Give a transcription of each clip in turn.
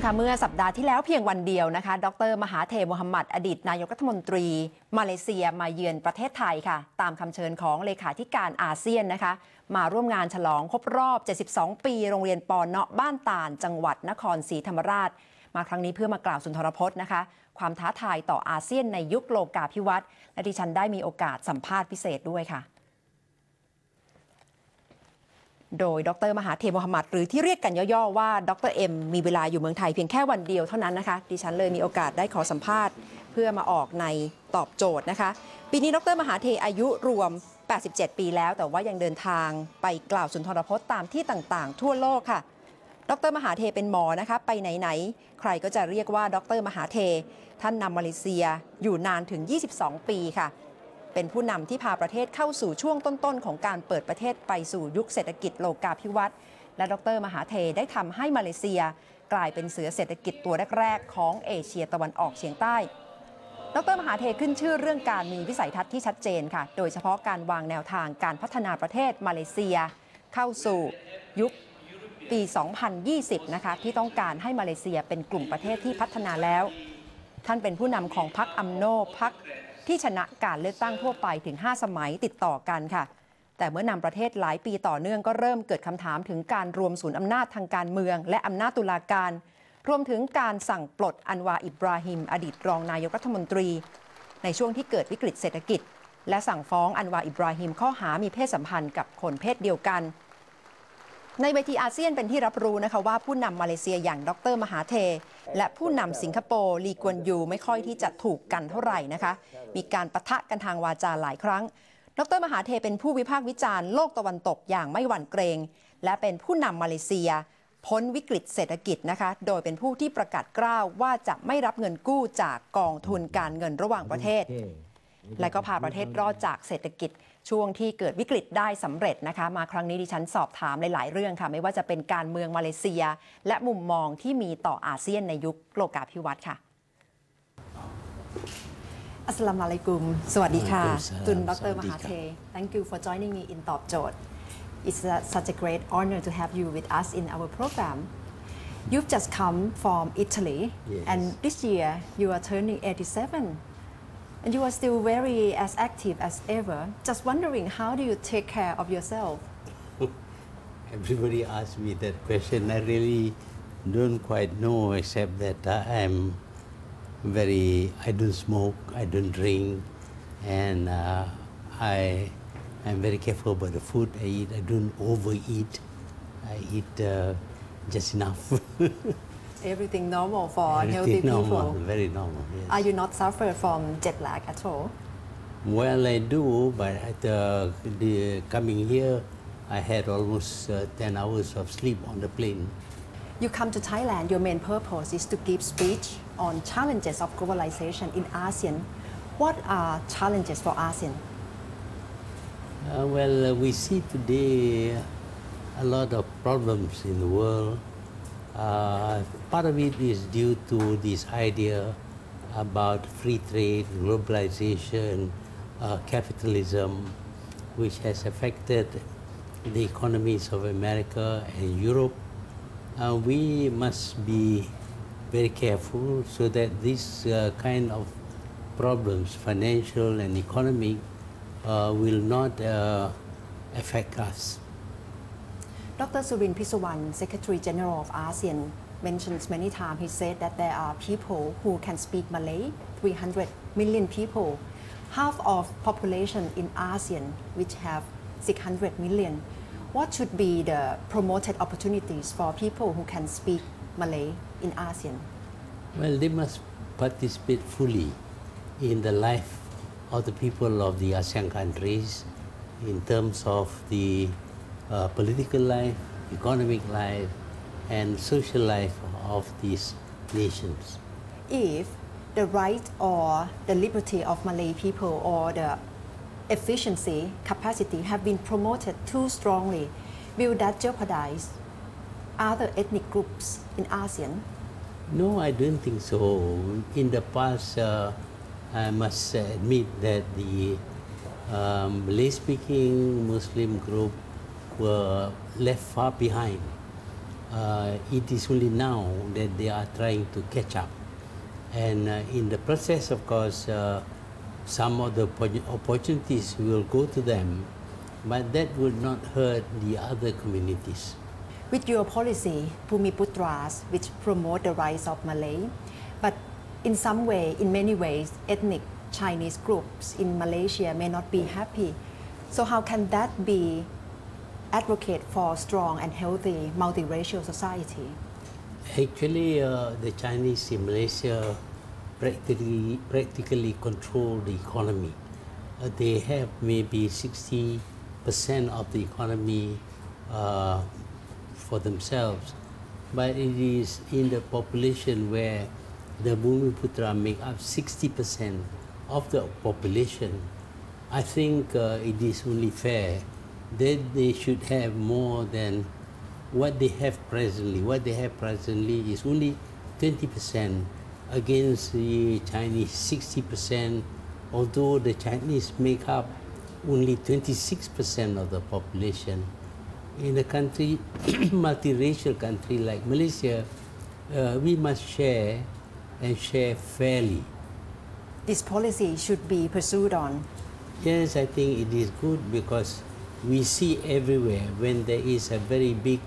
ค่ะเมื่อสัปดาห์ที่แล้วเพียงวันเดียวนะคะดร.มหาเทโมฮัมหมัดอดีตนายกรัฐมนตรีมาเลเซียมาเยือนประเทศไทยค่ะตามคำเชิญของเลขาธิการอาเซียนนะคะมาร่วมงานฉลองครบรอบ 72 ปีโรงเรียนป.เนาะบ้านตาลจังหวัดนครศรีธรรมราชมาครั้งนี้เพื่อมากล่าวสุนทรพจน์นะคะความท้าทายต่ออาเซียนในยุคโลกาภิวัตน์และดิฉันได้มีโอกาสสัมภาษณ์พิเศษด้วยค่ะโดยดร.มหาเทโมฮัมหมัดหรือที่เรียกกันย่อๆว่าดร.เอ็มมีเวลาอยู่เมืองไทยเพียงแค่วันเดียวเท่านั้นนะคะดิฉันเลยมีโอกาสได้ขอสัมภาษณ์เพื่อมาออกในตอบโจทย์นะคะปีนี้ดร.มหาเทอายุรวม 87 ปีแล้วแต่ว่ายังเดินทางไปกล่าวสุนทรพจน์ตามที่ต่างๆทั่วโลกค่ะดร.มหาเทเป็นหมอนะคะไปไหนๆใครก็จะเรียกว่าดร.มหาเทท่านนำมาเลเซียอยู่นานถึง 22 ปีค่ะเป็นผู้นำที่พาประเทศเข้าสู่ช่วงต้นๆของการเปิดประเทศไปสู่ยุคเศรษฐกิจโลกาภิวัตน์และดร.มหาเทได้ทำให้มาเลเซียกลายเป็นเสือเศรษฐกิจตัวแรกๆของเอเชียตะวันออกเฉียงใต้ดร.มหาเทขึ้นชื่อเรื่องการมีวิสัยทัศน์ที่ชัดเจนค่ะโดยเฉพาะการวางแนวทางการพัฒนาประเทศมาเลเซียเข้าสู่ยุคปี 2020 นะคะที่ต้องการให้มาเลเซียเป็นกลุ่มประเทศที่พัฒนาแล้วท่านเป็นผู้นำของพรรคอัมโนพรรคที่ชนะการเลือกตั้งทั่วไปถึง 5 สมัยติดต่อกันค่ะแต่เมื่อนำประเทศหลายปีต่อเนื่องก็เริ่มเกิดคำถามถึงการรวมศูนย์อำนาจทางการเมืองและอำนาจตุลาการรวมถึงการสั่งปลดอันวาอิบราฮิมอดีตรองนายกรัฐมนตรีในช่วงที่เกิดวิกฤตเศรษฐกิจและสั่งฟ้องอันวาอิบราฮิมข้อหามีเพศสัมพันธ์กับคนเพศเดียวกันในเวทีอาเซียนเป็นที่รับรู้นะคะว่าผู้นำมาเลเซียอย่างดร.มหาเทและผู้นำสิงคโปร์ลีกวนยูไม่ค่อยที่จะถูกกันเท่าไหร่นะคะมีการปะทะกันทางวาจาหลายครั้งดร.มหาเทเป็นผู้วิพากษ์วิจารณ์โลกตะวันตกอย่างไม่หวั่นเกรงและเป็นผู้นำมาเลเซียพ้นวิกฤตเศรษฐกิจนะคะโดยเป็นผู้ที่ประกาศกล้าวว่าจะไม่รับเงินกู้จากกองทุนการเงินระหว่างประเทศและก็พาประเทศรอดจากเศรษฐกิจช่วงที่เกิดวิกฤตได้สำเร็จนะคะมาครั้งนี้ดิฉันสอบถามหลายๆเรื่องค่ะไม่ว่าจะเป็นการเมืองมาเลเซียและมุมมองที่มีต่ออาเซียนในยุคโลกาภิวัตน์ค่ะอัสสลามุอะลัยกุมสวัสดีค่ะตุนดร.มหาเท Thank you for joining me in ตอบโจทย์ It's such a great honor to have you with us in our program You've just come from Italy and this year you are turning 87And you are still very as active as ever. Just wondering, how do you take care of yourself? Everybody asks me that question. I really don't quite know, except that I don't smoke, I don't drink, and I'm very careful about the food I eat. I don't overeat. I eat just enough. Everything normal for healthy people. Very normal. Yes. Are you not suffer from jet lag at all? Well, I do, but coming here, I had almost 10 hours of sleep on the plane. You come to Thailand. Your main purpose is to give speech on challenges of globalization in ASEAN. What are challenges for ASEAN? We see today a lot of problems in the world. Part of it is due to this idea about free trade, globalization, capitalism, which has affected the economies of America and Europe. We must be very careful so that this kind of problems, financial and economic, will not affect us. Dr. Surin Pissowan, Secretary General of ASEAN, mentions many times, he said that there are people who can speak Malay, 300 million people, half of population in ASEAN, which have 600 million. What should be the promoted opportunities for people who can speak Malay in ASEAN? Well, they must participate fully in the life of the people of the ASEAN countries in terms of the political life, economic life, and social life of these nations. If the right or the liberty of Malay people or the efficiency, capacity have been promoted too strongly, will that jeopardize other ethnic groups in ASEAN? No, I don't think so. In the past, I must admit that the Malay-speaking Muslim group were left far behind It is only now that they are trying to catch up. And in the process, of course, some of the opportunities will go to them, but that would not hurt the other communities. With your policy, Bhumiputras, which promote the rights of Malay, but in some way, in many ways, ethnic Chinese groups in Malaysia may not be happy. So how can that be advocate for strong and healthy multiracial society? Actually, the Chinese in Malaysia practically control the economy. They have maybe 60% of the economy for themselves, but it is in the population where the Bhumiputra make up 60% of the population. I think it is only fair that they should have more than what they have presently. What they have presently is only 20% against the Chinese 60%, although the Chinese make up only 26% of the population. In a country, multiracial country like Malaysia, we must share and share fairly. This policy should be pursued on. Yes, I think it is good because we see everywhere when there is a very big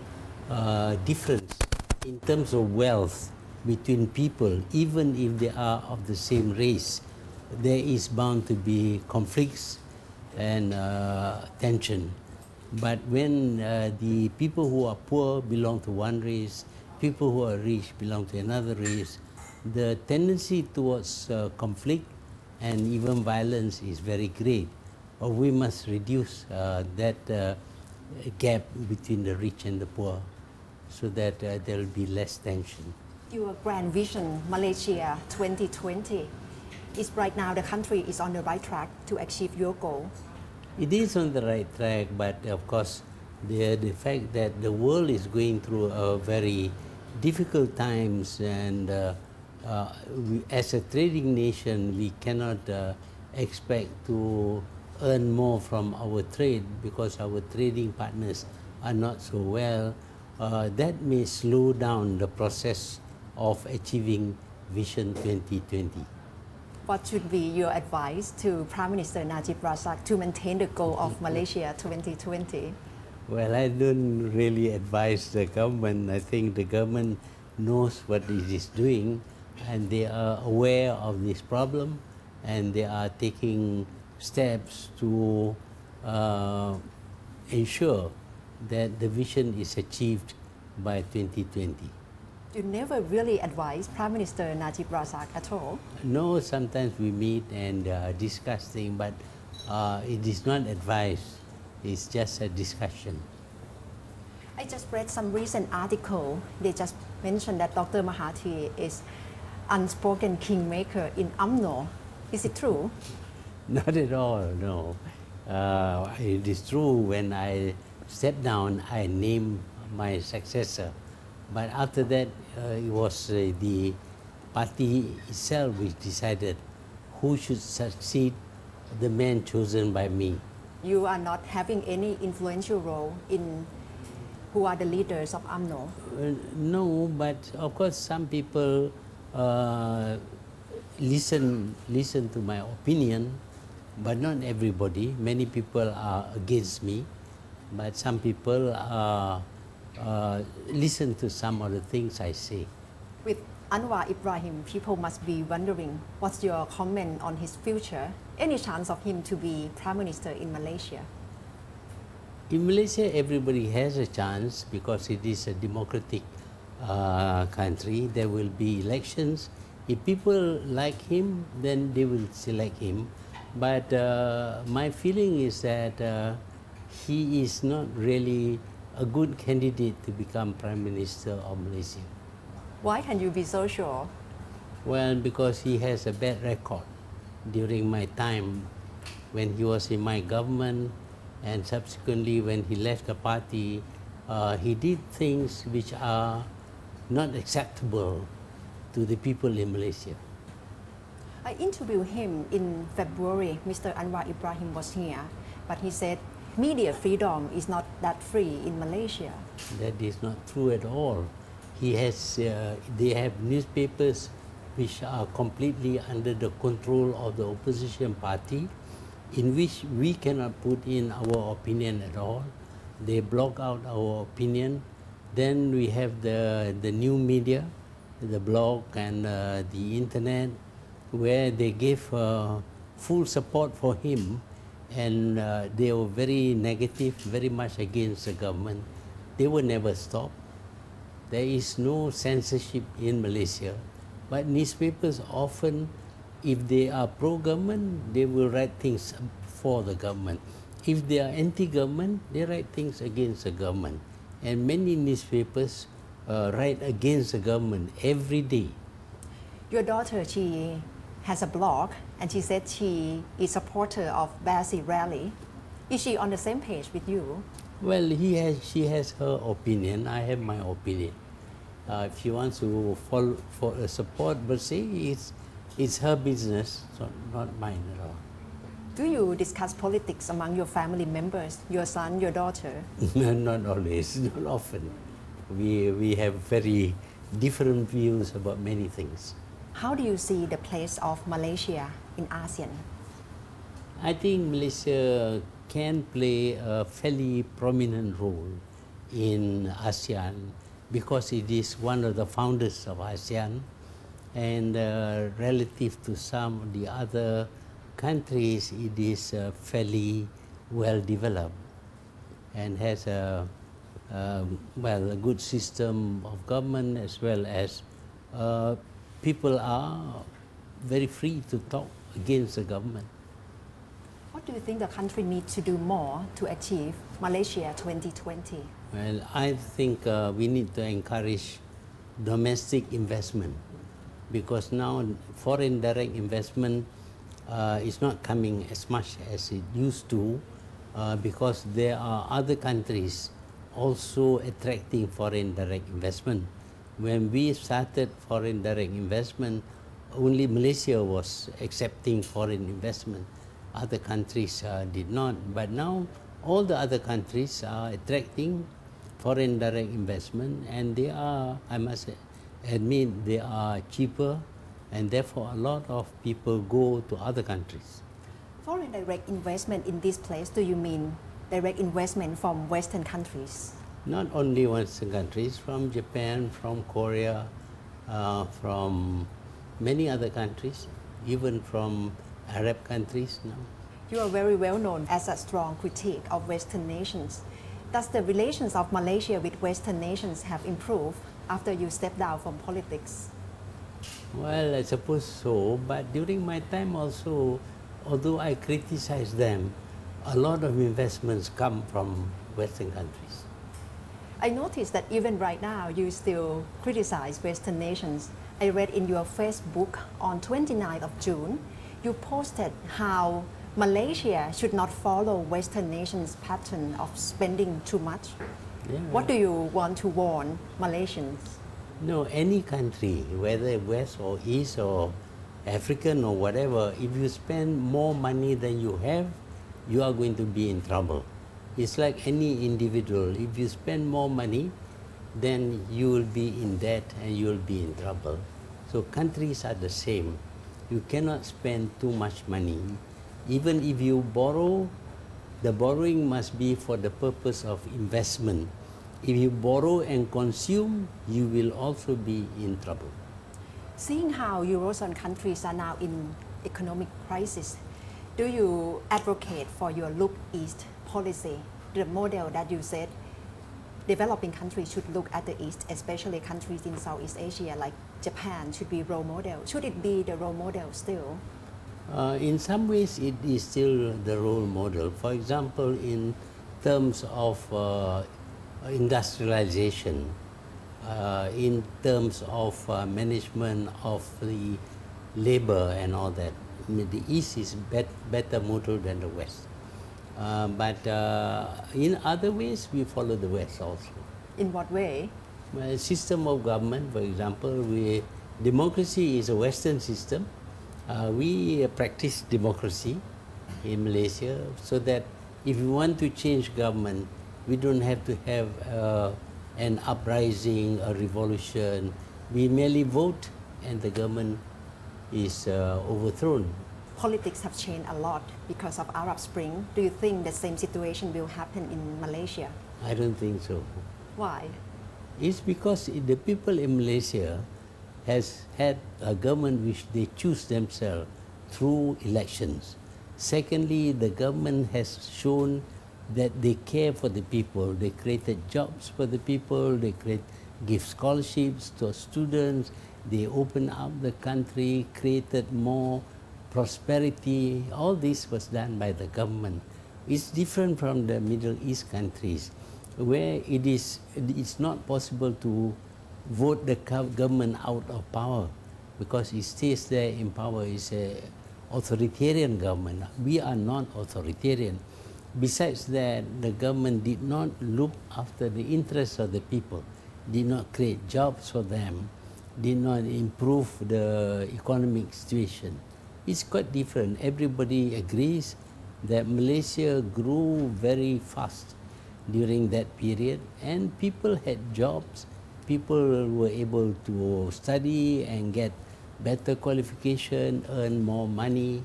difference in terms of wealth between people, even if they are of the same race, there is bound to be conflicts and tension. But when the people who are poor belong to one race, people who are rich belong to another race, the tendency towards conflict and even violence is very great. But we must reduce that gap between the rich and the poor so that there will be less tension. Your grand vision, Malaysia 2020, is right now the country is on the right track to achieve your goal. It is on the right track, but of course, the fact that the world is going through a very difficult times, and as a trading nation, we cannot expect to earn more from our trade because our trading partners are not so well. That may slow down the process of achieving Vision 2020. What should be your advice to Prime Minister Najib Razak to maintain the goal of Malaysia 2020? Well, I don't really advise the government. I think the government knows what it is doing and they are aware of this problem and they are taking steps to ensure that the vision is achieved by 2020. You never really advise Prime Minister Najib Razak at all? No, sometimes we meet and discuss things, but it is not advice, it's just a discussion. I just read some recent article. They just mentioned that Dr. Mahathir is unspoken kingmaker in UMNO. Is it true? Not at all, no. It is true when I step down, I name my successor. But after that, it was the party itself which decided who should succeed the man chosen by me. You are not having any influential role in who are the leaders of UMNO? No, but of course some people listen to my opinion, but not everybody. Many people are against me, but some people listen to some of the things I say. With Anwar Ibrahim, people must be wondering what's your comment on his future? Any chance of him to be Prime Minister in Malaysia? In Malaysia, everybody has a chance because it is a democratic country. There will be elections. If people like him, then they will select him. But my feeling is that he is not really a good candidate to become Prime Minister of Malaysia. Why can you be so sure? Well, because he has a bad record during my time when he was in my government, and subsequently when he left the party, he did things which are not acceptable to the people in Malaysia. I interviewed him in February. Mr. Anwar Ibrahim was here, but he said media freedom is not that free in Malaysia. That is not true at all. They have newspapers which are completely under the control of the opposition party, in which we cannot put in our opinion at all. They block out our opinion. Then we have the new media, the blog and the internet, where they gave full support for him, and they were very negative, very much against the government. They will never stop. There is no censorship in Malaysia, but newspapers often, if they are pro-government, they will write things for the government. If they are anti-government, they write things against the government. And many newspapers write against the government every day. Your daughter, she has a blog, and she said she is a supporter of Basi rally. Is she on the same page with you? Well, she has her opinion. I have my opinion. If she wants to support Basi, it's her business, so not mine at all. Do you discuss politics among your family members, your son, your daughter? Not always, not often. We have very different views about many things. How do you see the place of Malaysia in ASEAN? I think Malaysia can play a fairly prominent role in ASEAN because it is one of the founders of ASEAN, and relative to some of the other countries, it is fairly well developed and has a good system of government, as well as people are very free to talk against the government. What do you think the country needs to do more to achieve Malaysia 2020? Well, I think we need to encourage domestic investment, because now foreign direct investment is not coming as much as it used to, because there are other countries also attracting foreign direct investment. When we started foreign direct investment, only Malaysia was accepting foreign investment. Other countries did not. But now all the other countries are attracting foreign direct investment, and they are, I must admit, they are cheaper, and therefore a lot of people go to other countries. Foreign direct investment in this place, do you mean direct investment from Western countries? Not only Western countries, from Japan, from Korea, from many other countries, even from Arab countries now. You are very well known as a strong critic of Western nations. Does the relations of Malaysia with Western nations have improved after you stepped down from politics? Well, I suppose so, but during my time also, although I criticize them, a lot of investments come from Western countries. I noticed that even right now you still criticize Western nations. I read in your Facebook on 29th of June, you posted how Malaysia should not follow Western nations' pattern of spending too much. Yeah. What do you want to warn Malaysians? No, any country, whether West or East or African or whatever, if you spend more money than you have, you are going to be in trouble. It's like any individual. If you spend more money, then you will be in debt and you will be in trouble. So countries are the same. You cannot spend too much money. Even if you borrow, the borrowing must be for the purpose of investment. If you borrow and consume, you will also be in trouble. Seeing how Eurozone countries are now in economic crisis, do you advocate for your Look East policy, the model that you said developing countries should look at the East, especially countries in Southeast Asia like Japan should be role model? Should it be the role model still? In some ways, it is still the role model. For example, in terms of industrialization, in terms of management of the labor and all that, I mean, the East is better model than the West. But in other ways, we follow the West also. In what way? Well, system of government, for example, democracy is a Western system. We practice democracy in Malaysia, so that If we want to change government, we don't have to have an uprising, a revolution. We merely vote and the government is overthrown. Politics have changed a lot because of Arab Spring. Do you think the same situation will happen in Malaysia? I don't think so. Why? It's because the people in Malaysia has had a government which they choose themselves through elections. Secondly, the government has shown that they care for the people. They created jobs for the people. They give scholarships to students. They opened up the country, created more prosperity. All this was done by the government. It's different from the Middle East countries, where it's not possible to vote the government out of power because it stays there in power. It's an authoritarian government. We are not authoritarian. Besides that, the government did not look after the interests of the people, did not create jobs for them, did not improve the economic situation. It's quite different. Everybody agrees that Malaysia grew very fast during that period and people had jobs. People were able to study and get better qualification, earn more money.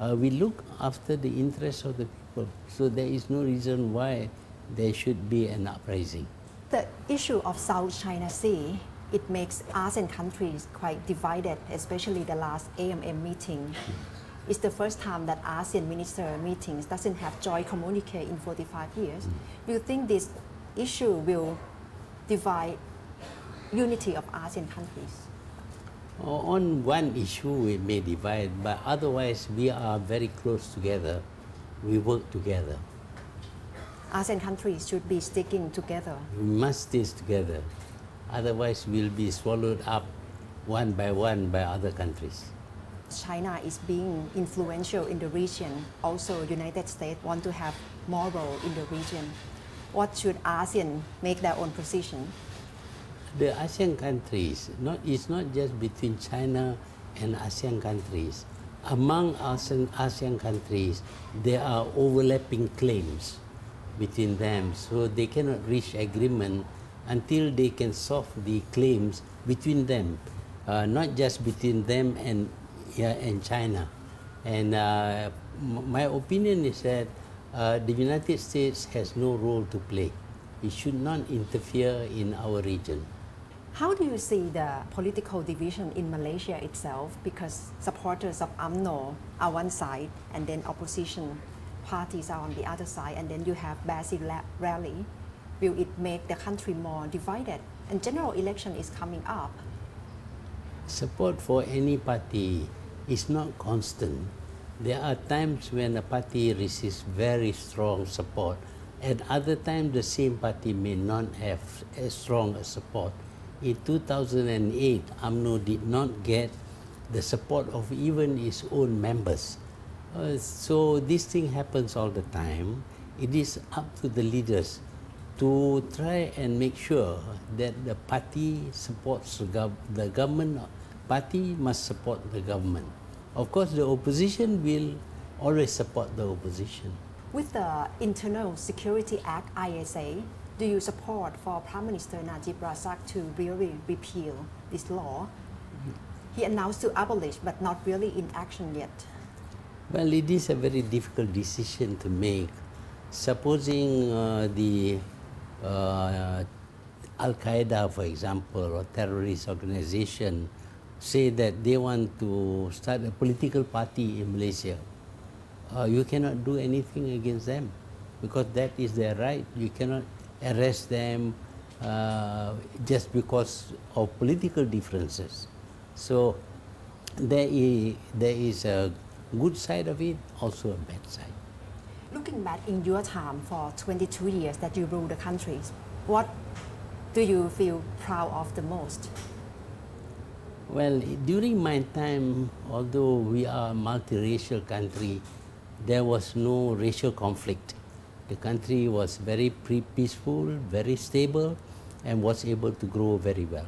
We look after the interests of the people. So there is no reason why there should be an uprising. The issue of South China Sea, it makes ASEAN countries quite divided, especially the last AMM meeting. It's the first time that ASEAN minister meetings doesn't have joint communique in 45 years. Do you think this issue will divide unity of ASEAN countries? On one issue we may divide, but otherwise we are very close together. We work together. ASEAN countries should be sticking together. We must stay together. Otherwise we'll be swallowed up one by other countries. China is being influential in the region. Also, United States want to have more role in the region. What should ASEAN make their own position? The ASEAN countries, it's not just between China and ASEAN countries. Among ASEAN countries, there are overlapping claims between them, so they cannot reach agreement until they can solve the claims between them, not just between them and China. And my opinion is that the United States has no role to play. It should not interfere in our region. How do you see the political division in Malaysia itself? Because supporters of UMNO are one side, and then opposition parties are on the other side, and then you have Basil rally. Will it make the country more divided? And general election is coming up. Support for any party is not constant. There are times when a party receives very strong support. At other times, the same party may not have as strong a support. In 2008, UMNO did not get the support of even its own members. So this thing happens all the time. It is up to the leaders to try and make sure that the party supports the government. Party must support the government. Of course, the opposition will always support the opposition. With the Internal Security Act, ISA, do you support for Prime Minister Najib Razak to really repeal this law? He announced to abolish, but not really in action yet. Well, it is a very difficult decision to make. Supposing the Al-Qaeda, for example, or terrorist organization, say that they want to start a political party in Malaysia, you cannot do anything against them because that is their right. You cannot arrest them just because of political differences. So there is a good side of it, also a bad side. Looking back in your time for 22 years that you rule the country, what do you feel proud of the most? Well, during my time, although we are a multiracial country, there was no racial conflict. The country was very peaceful, very stable, and was able to grow very well.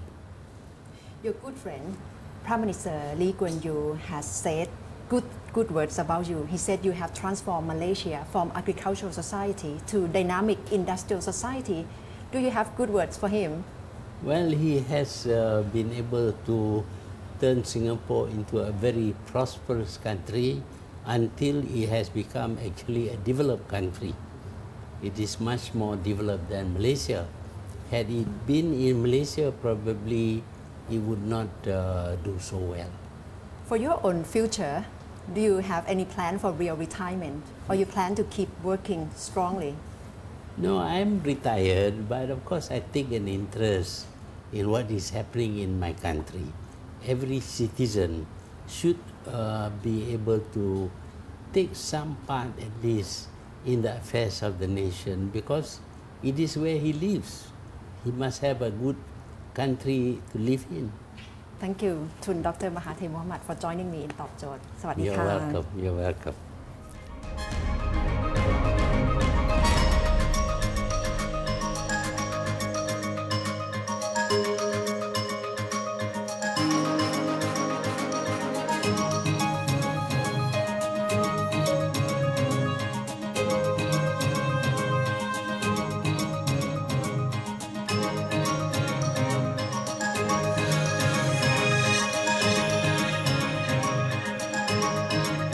Your good friend, Prime Minister Lee Kuan Yew, has said good words about you. He said you have transformed Malaysia from agricultural society to dynamic industrial society. Do you have good words for him? Well, he has been able to turn Singapore into a very prosperous country until it has become actually a developed country. It is much more developed than Malaysia. Had it been in Malaysia, probably it would not do so well. For your own future, do you have any plan for real retirement, or you plan to keep working strongly? No, I'm retired, but of course I take an interest in what is happening in my country. Every citizen should be able to take some part at least in the affairs of the nation because it is where he lives. He must have a good country to live in. Thank you, Tun Dr. Mahathir Mohamad, for joining me in ตอบโจทย์ สวัสดีค่ะ You're welcome. You're welcome.